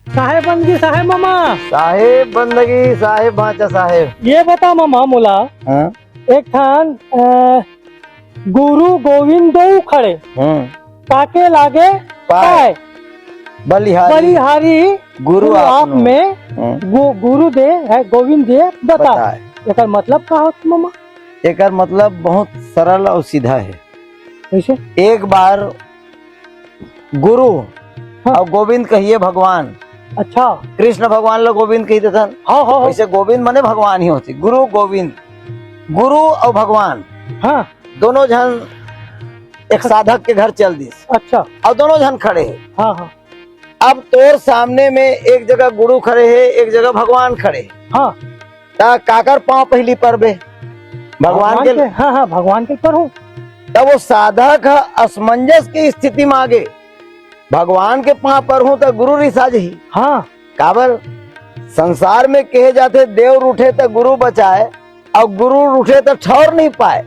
साहेब बंदगी साहेब मामा। साहेब बंदगी साहेब भाचा साहेब। ये बता मामा मोला हाँ? एक ठान गुरु गोविंद दो खड़े काके लागे पाए बलिहारी बलिहारी गुरु आप आपनो। में गुरु दे है गोविंद दे बता बताए। एकर मतलब का होत मामा? एकर मतलब बहुत सरल और सीधा है। कैसे? एक बार गुरु हाँ। और गोविंद कहिए भगवान। अच्छा। कृष्ण भगवान लोग गोविंद कहते थे। हाँ हाँ वैसे गोविंद माने भगवान ही होते। गुरु गोविंद, गुरु और भगवान हाँ। दोनों जन एक साधक के घर चल दी अच्छा। और दोनों जन खड़े हैं। हाँ हाँ अब तोर सामने में एक जगह गुरु खड़े है, एक जगह भगवान खड़े। हाँ। ता काकर पांव पहली परबे भगवान के। हाँ हाँ भगवान के पर हूँ। तब वो साधक असमंजस की स्थिति में आगे भगवान के पांव पर हूँ तो गुरु रिसा ही। हाँ। काबर संसार में कहे जाते देव रूठे तो गुरु बचाए और गुरु रूठे तो ठौर नहीं पाए।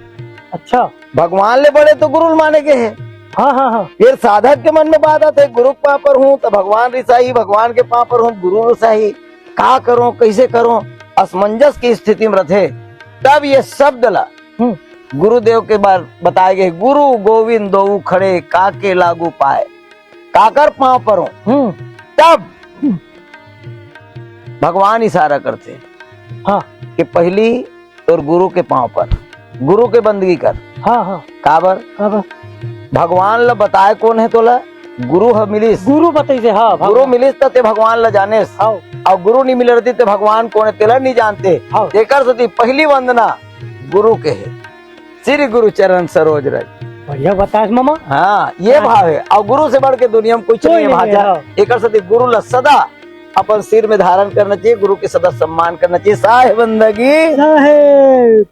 अच्छा। भगवान ले बड़े तो गुरु माने के है। हाँ हाँ हाँ। फिर साधक के मन में बात आते गुरु के पांव पर हूँ तो भगवान रिसाई, भगवान के पांव पर हूँ गुरु रिसाई। का करूं कैसे करूं असमंजस की स्थिति में रहे। तब ये शब्द ला गुरुदेव के बार बताए गए गुरु गोविंद दो खड़े काके लागू पाए काकर पांव पर हूँ। तब भगवान इशारा करते हाँ कि पहली और गुरु के पांव पर गुरु के बंदगी कर। हाँ हाँ। काबर भगवान ला बताए कौन है तोला गुरु है मिलिस। गुरु बताइए। हाँ गुरु मिलिस तो ते भगवान ला जाने और गुरु नहीं मिल रही ते भगवान कौन है तेला नहीं जानते। जेकर सती पहली वंदना गुरु के है। श्री गुरु चरण सरोज रज। बढ़िया बताए मामा। हाँ ये भाव है और गुरु से बढ़ के दुनिया में कुछ नहीं है भाजा। एक सती गुरु ला सदा अपन सिर में धारण करना चाहिए, गुरु के सदा सम्मान करना चाहिए। साहेब बंदगी साहेब।